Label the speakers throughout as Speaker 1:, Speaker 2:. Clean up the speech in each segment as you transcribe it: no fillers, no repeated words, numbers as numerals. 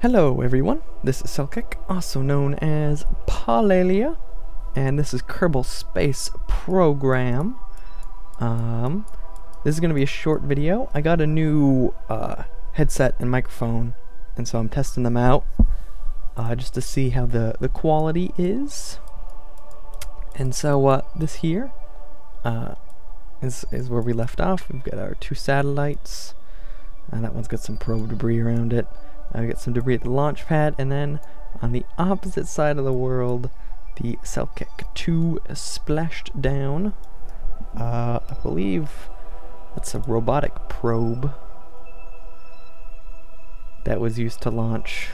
Speaker 1: Hello everyone, this is Selkek, also known as Palalia, and this is Kerbal Space Program. This is going to be a short video. I got a new headset and microphone, and so I'm testing them out just to see how the quality is. And so this here is where we left off. We've got our two satellites, and that one's got some probe debris around it. We got some debris at the launch pad, and then on the opposite side of the world, the Selkek 2 splashed down. I believe that's a robotic probe that was used to launch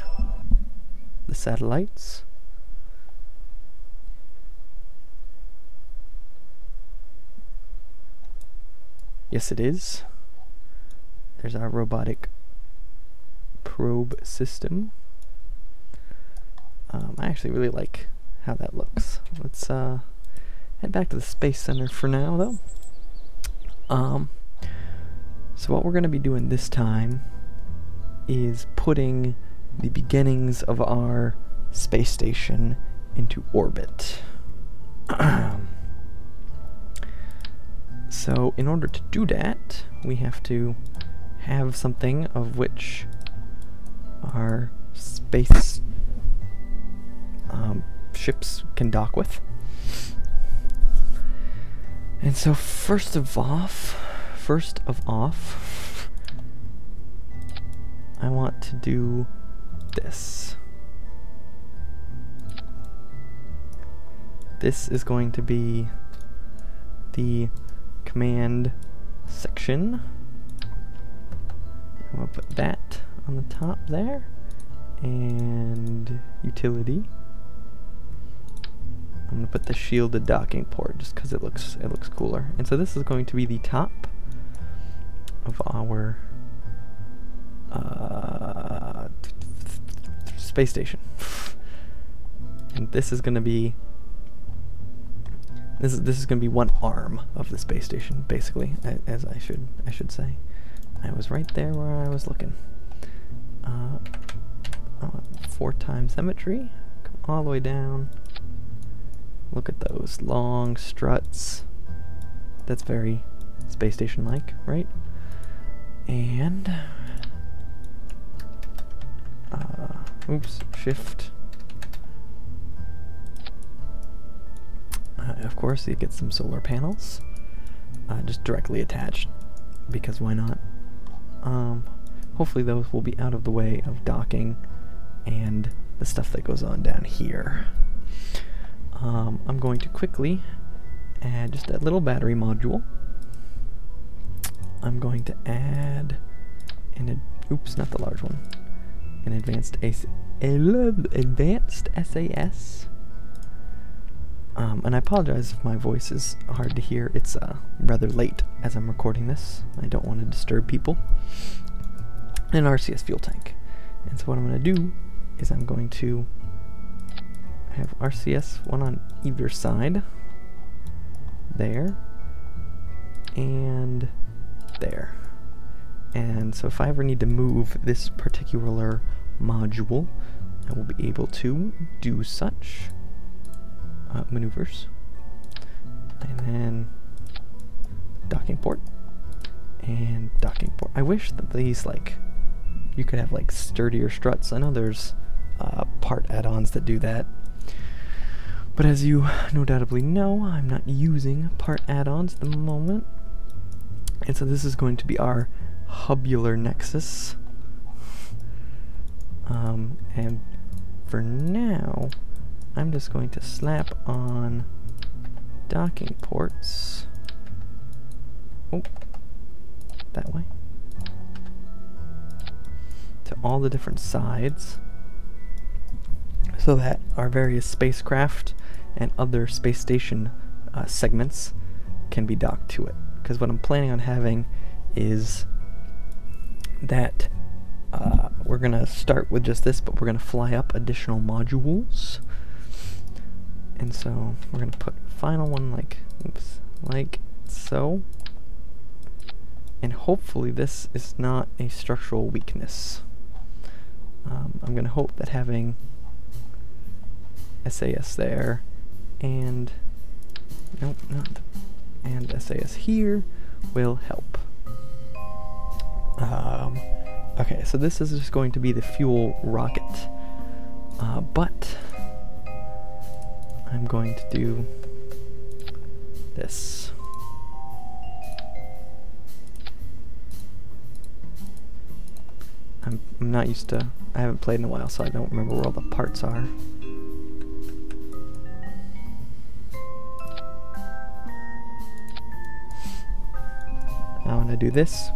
Speaker 1: the satellites. Yes, it is. There's our robotic probe system. I actually really like how that looks. Let's head back to the Space Center for now, though. So what we're going to be doing this time is putting the beginnings of our space station into orbit. So in order to do that, we have to have something of which our space ships can dock with. And so first of all, I want to do this. This is going to be the command section. I'm going to put that on the top there, and utility. I'm going to put the shielded docking port just because it looks cooler. And so this is going to be the top of our space station. And this is going to be this is going to be one arm of the space station, basically, as I should say. I was right there where I was looking. 4 times symmetry. Come all the way down. Look at those long struts. That's very space station-like, right? And oops, shift. Of course, you get some solar panels, just directly attached, because why not? Hopefully those will be out of the way of docking and the stuff that goes on down here. I'm going to quickly add just a little battery module. I'm going to add oops, not the large one, an advanced SAS. And I apologize if my voice is hard to hear. It's rather late as I'm recording this. I don't want to disturb people. An RCS fuel tank. And so what I'm going to do is I'm going to have RCS one on either side. There. And there. And so if I ever need to move this particular module, I will be able to do such maneuvers. And then docking port and docking port. I wish that these, like, you could have like sturdier struts. I know there's part add-ons that do that, but as you no doubtably know, I'm not using part add-ons at the moment. And so this is going to be our hubular nexus. And for now, I'm just going to slap on docking ports. Oh, that way. To all the different sides, so that our various spacecraft and other space station segments can be docked to it. Because what I'm planning on having is that we're going to start with just this, but we're going to fly up additional modules. And so we're going to put final one like so. And hopefully this is not a structural weakness. I'm going to hope that having SAS there and nope, not the, and SAS here will help. Okay, so this is just going to be the fuel rocket, but I'm going to do this. I'm not used to, I haven't played in a while, so I don't remember where all the parts are. I want to do this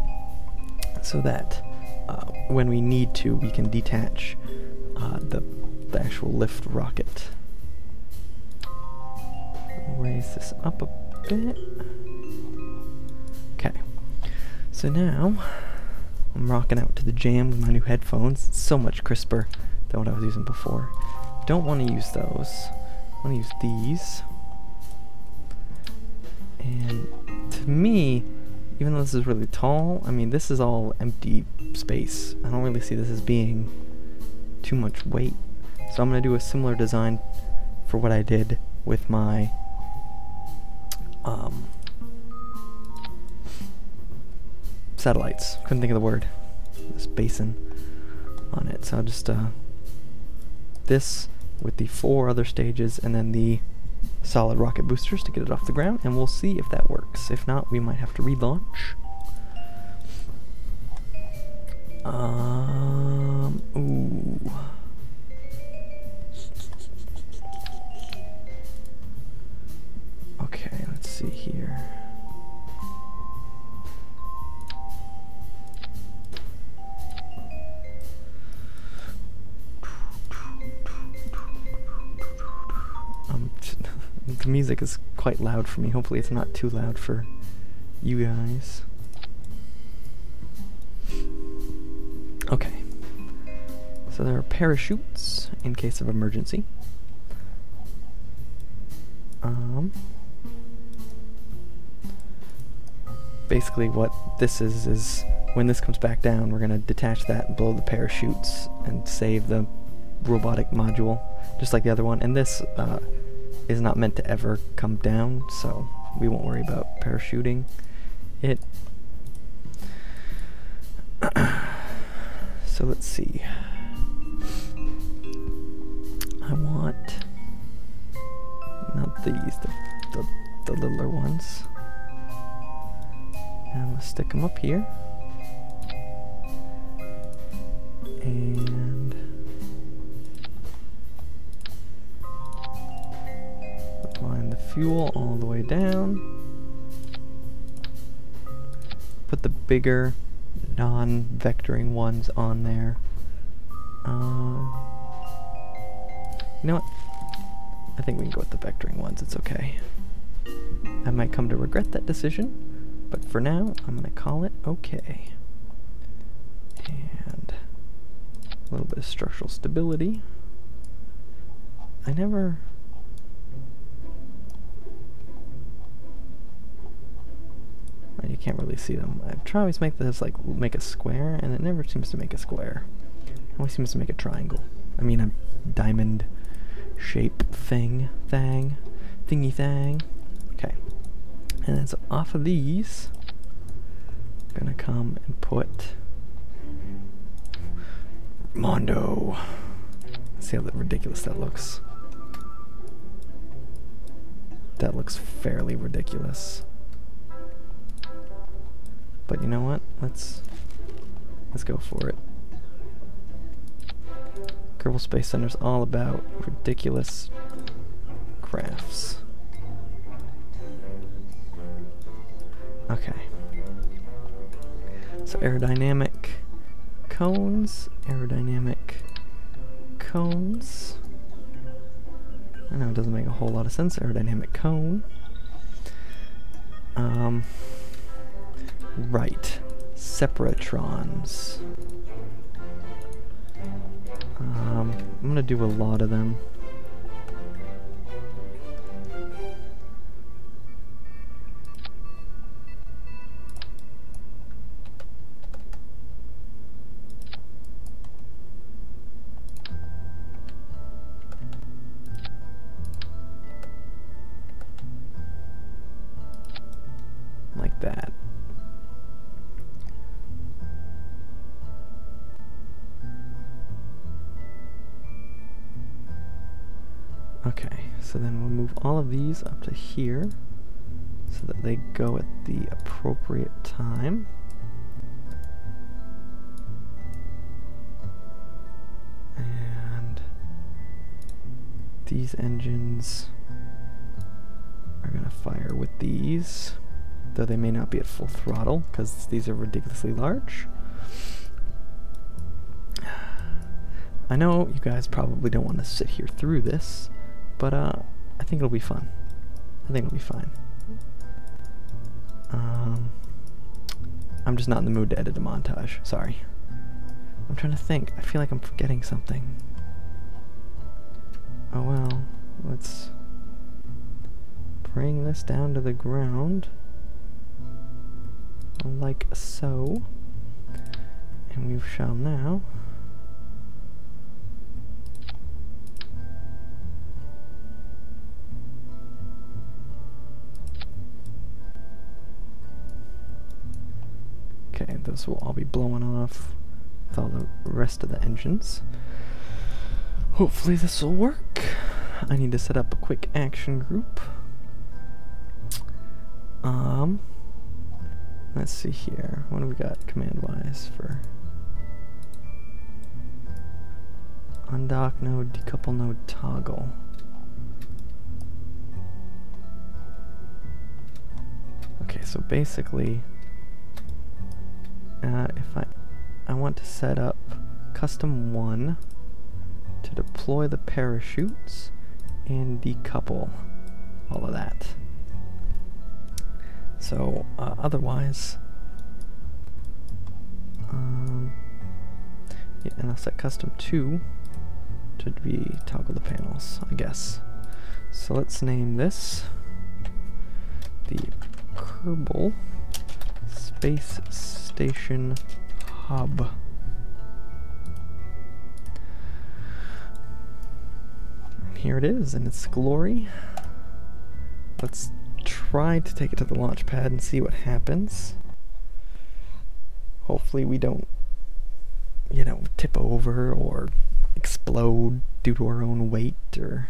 Speaker 1: so that when we need to, we can detach the actual lift rocket. Raise this up a bit. Okay, so now I'm rocking out to the jam with my new headphones. It's so much crisper than what I was using before. Don't want to use those. I want to use these. And to me, even though this is really tall, I mean, this is all empty space. I don't really see this as being too much weight. So I'm going to do a similar design for what I did with my satellites. Couldn't think of the word. This basin on it. So I'll just this with the 4 other stages and then the solid rocket boosters to get it off the ground, and we'll see if that works. If not, we might have to relaunch. Ooh. Okay, let's see here. The music is quite loud for me. Hopefully it's not too loud for you guys. Okay. So there are parachutes in case of emergency. Basically what this is when this comes back down, we're going to detach that and blow the parachutes and save the robotic module, just like the other one. And this is not meant to ever come down, so we won't worry about parachuting it. So let's see. I want not these, the littler ones. And I'm gonna stick them up here. And line the fuel all the way down. Put the bigger non-vectoring ones on there. You know what? I think we can go with the vectoring ones. It's okay. I might come to regret that decision, but for now, I'm going to call it okay. And a little bit of structural stability. I never... You can't really see them. I try always make this like make a square, and it never seems to make a square. It always seems to make a triangle. I mean a diamond shape thingy thang. Okay. And then so off of these, I'm gonna come and put Mondo. See how ridiculous that looks. That looks fairly ridiculous. But you know what? Let's go for it. Kerbal Space Center is all about ridiculous crafts. Okay. So aerodynamic cones, aerodynamic cones. I know it doesn't make a whole lot of sense. Aerodynamic cone. Right. Separatrons. I'm gonna do a lot of them. So then we'll move all of these up to here so that they go at the appropriate time. And these engines are going to fire with these, though they may not be at full throttle because these are ridiculously large. I know you guys probably don't want to sit here through this, but I think it'll be fun. I think it'll be fine. I'm just not in the mood to edit a montage. Sorry. I'm trying to think. I feel like I'm forgetting something. Oh well, let's bring this down to the ground like so, and we shall now okay, those will all be blowing off with all the rest of the engines. Hopefully this will work. I need to set up a quick action group. Let's see here. What do we got command-wise for undock node, decouple node, toggle? Okay, so basically, if I want to set up custom 1 to deploy the parachutes and decouple all of that. So, otherwise, yeah, and I'll set custom 2 to be toggle the panels, I guess. So let's name this the Kerbal Space Station Hub. And here it is in its glory. Let's try to take it to the launch pad and see what happens. Hopefully we don't, you know, tip over or explode due to our own weight or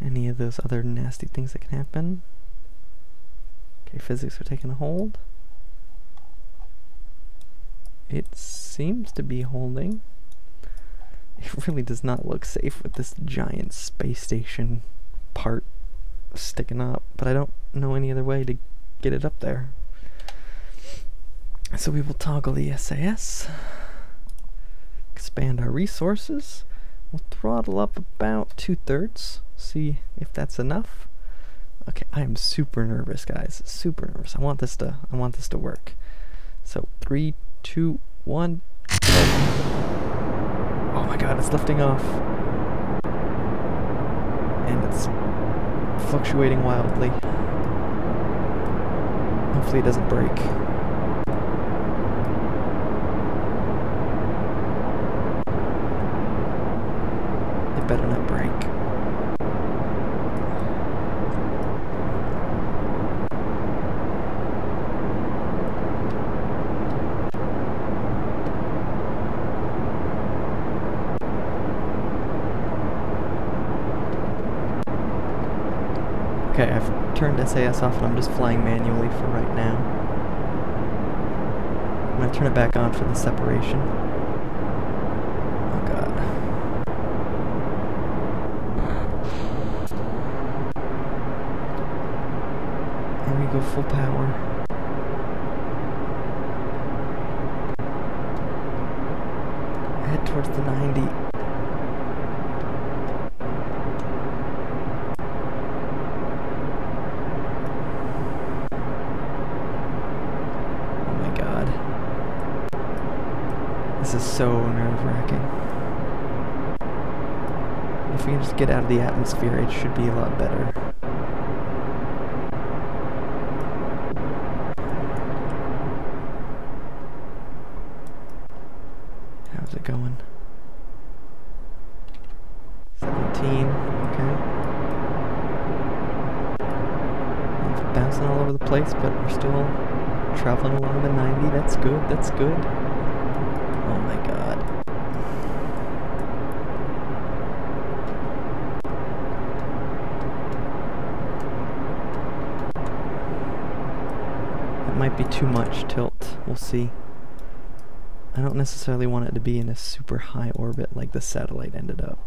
Speaker 1: any of those other nasty things that can happen. Okay, physics are taking a hold. It seems to be holding. It really does not look safe with this giant space station part sticking up, but I don't know any other way to get it up there. So we will toggle the SAS, expand our resources, we'll throttle up about 2/3, see if that's enough. Okay, I am super nervous, guys, super nervous. I want this to work. So 3, 2, 1. Oh my god, it's lifting off. And it's fluctuating wildly. Hopefully it doesn't break. It better not break. Okay, I've turned SAS off and I'm just flying manually for right now. I'm going to turn it back on for the separation. Oh god. And we go full power. Head towards the 90. This is so nerve-wracking. If we can just get out of the atmosphere, it should be a lot better. How's it going? 17, okay. It's bouncing all over the place, but we're still traveling along the 90. That's good, that's good. Oh my god. might be too much tilt. We'll see. I don't necessarily want it to be in a super high orbit like the satellite ended up.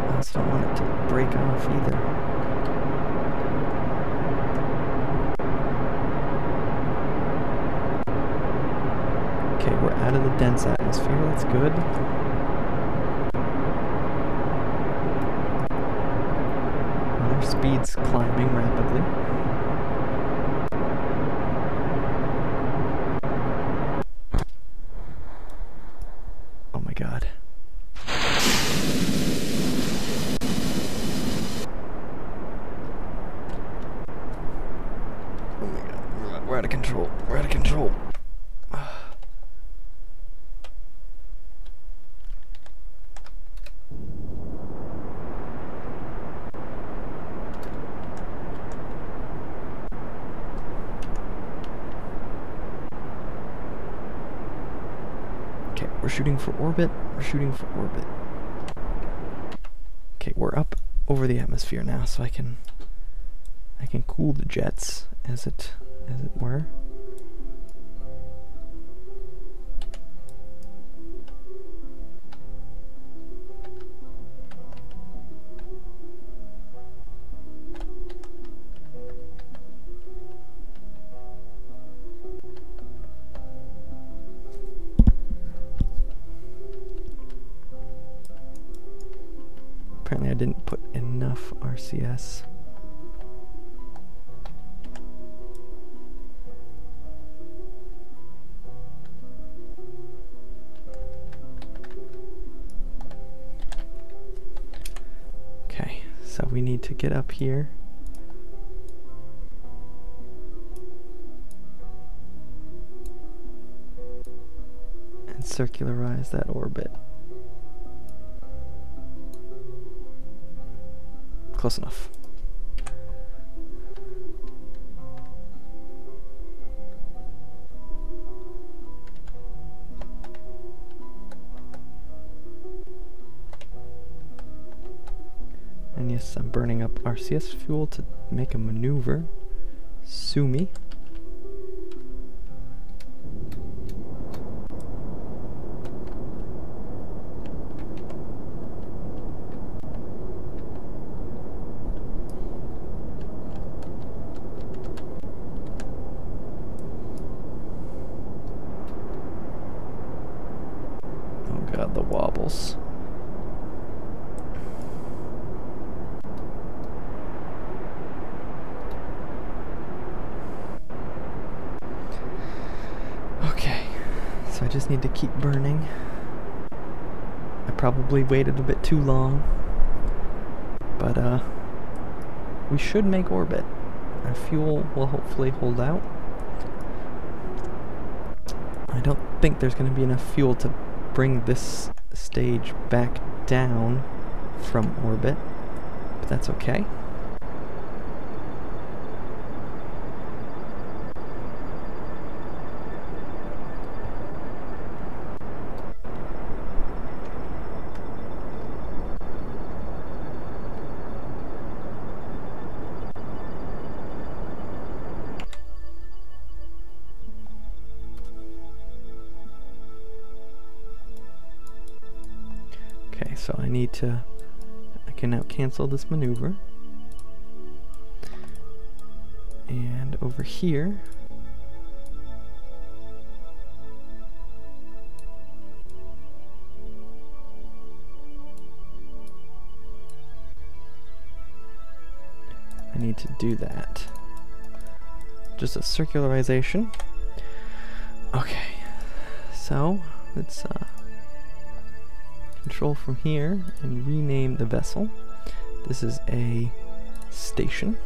Speaker 1: I also don't want it to break off either. Okay, we're out of the dense atmosphere. That's good. Our speed's climbing rapidly. Oh my god. Oh my god, we're out of control. We're out of control. Okay, we're shooting for orbit. We're shooting for orbit. Okay, we're up over the atmosphere now, so I can cool the jets as it were. Apparently I didn't put enough RCS. Okay, so we need to get up here. And circularize that orbit. Close enough. And yes, I'm burning up RCS fuel to make a maneuver. Sue me. The wobbles. Okay, so I just need to keep burning. I probably waited a bit too long, but we should make orbit. Our fuel will hopefully hold out. I don't think there's going to be enough fuel to bring this stage back down from orbit, but that's okay. Okay, so I can now cancel this maneuver. And over here, I need to do that. Just a circularization. Okay, so let's control from here and rename the vessel. This is a station.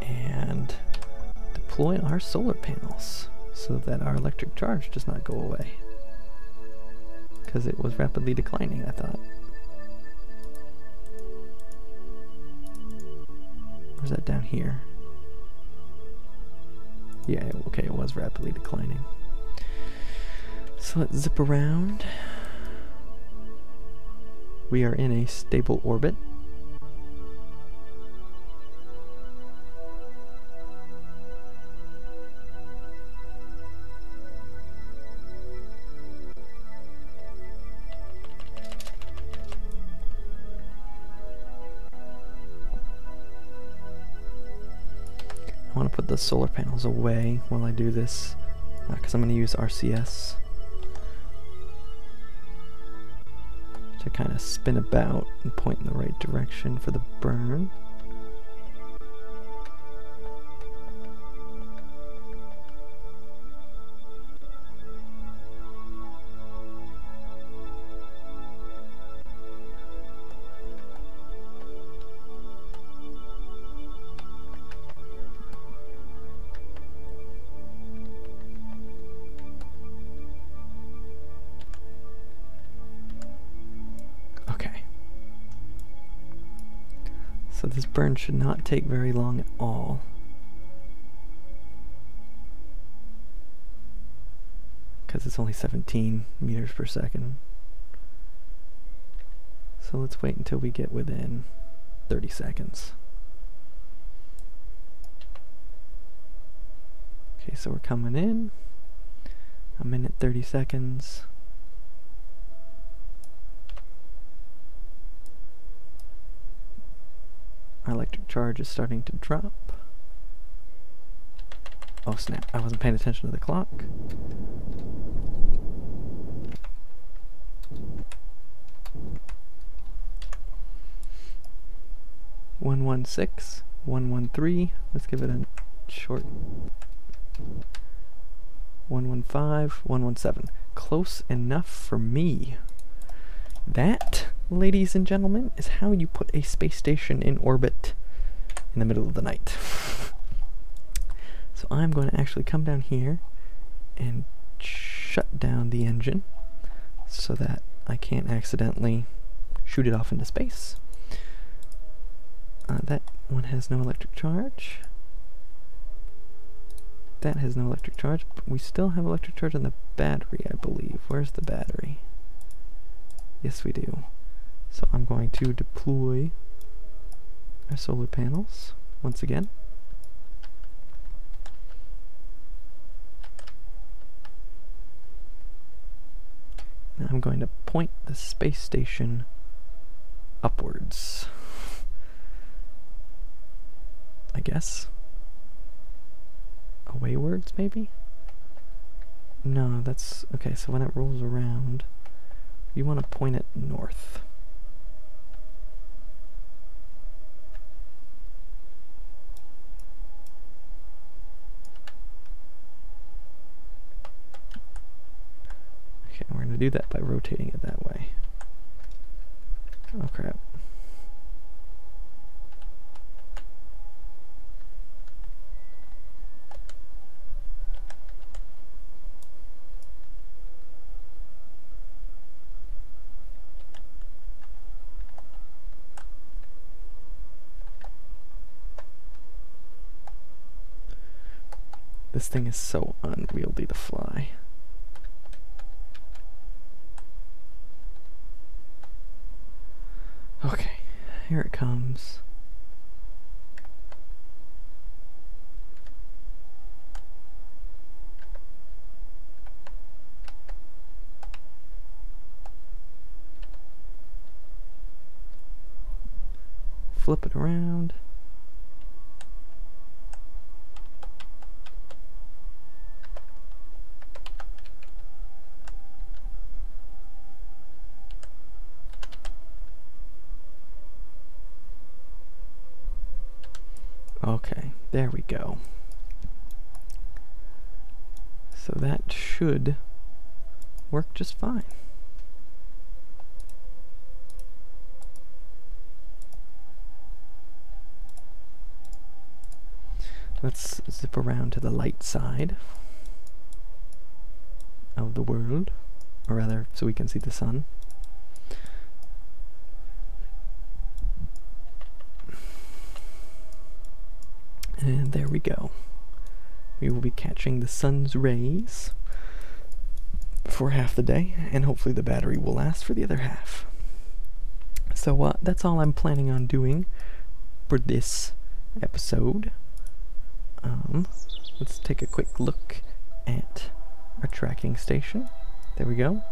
Speaker 1: And deploy our solar panels so that our electric charge does not go away. Because it was rapidly declining, I thought. Or is that down here? Yeah, okay, it was rapidly declining. So let's zip around. We are in a stable orbit. I want to put the solar panels away while I do this, because I'm going to use RCS to kind of spin about and point in the right direction for the burn. So this burn should not take very long at all. Because it's only 17 meters per second. So let's wait until we get within 30 seconds. Okay, so we're coming in. A minute 30 seconds. Our electric charge is starting to drop. Oh snap, I wasn't paying attention to the clock. One 116, 113. Let's give it a short. 115, 117. Close enough for me. That, ladies and gentlemen, is how you put a space station in orbit in the middle of the night. So I'm going to actually come down here and shut down the engine so that I can't accidentally shoot it off into space. That one has no electric charge. That has no electric charge, but we still have electric charge on the battery, I believe. Where's the battery? Yes, we do. So I'm going to deploy our solar panels once again. Now I'm going to point the space station upwards, I guess. Awaywards, maybe? No, that's... okay, so when it rolls around, you want to point it north. Okay, we're going to do that by rotating it that way. Oh crap. This thing is so unwieldy to fly. Okay, here it comes. Flip it around. Okay, there we go. So that should work just fine. Let's zip around to the light side of the world, or rather, so we can see the sun. And there we go. We will be catching the sun's rays for half the day, and hopefully the battery will last for the other half. So that's all I'm planning on doing for this episode. Let's take a quick look at our tracking station. There we go.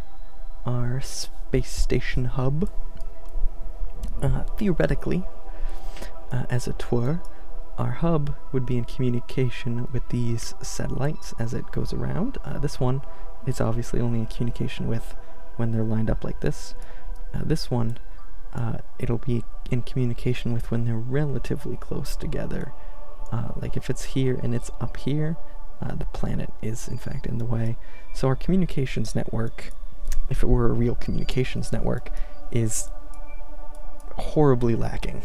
Speaker 1: Our space station hub. Theoretically, as it were, our hub would be in communication with these satellites as it goes around. This one is obviously only in communication with when they're lined up like this. This one, it'll be in communication with when they're relatively close together. Like if it's here and it's up here, the planet is in fact in the way. So our communications network, if it were a real communications network, is horribly lacking.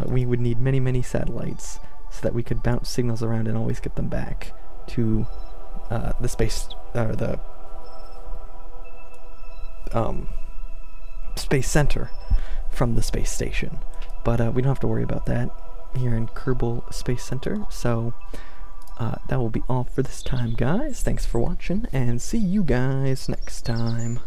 Speaker 1: We would need many, many satellites so that we could bounce signals around and always get them back to the space, the space center from the space station. But we don't have to worry about that here in Kerbal Space Center. So that will be all for this time, guys. Thanks for watching, and see you guys next time.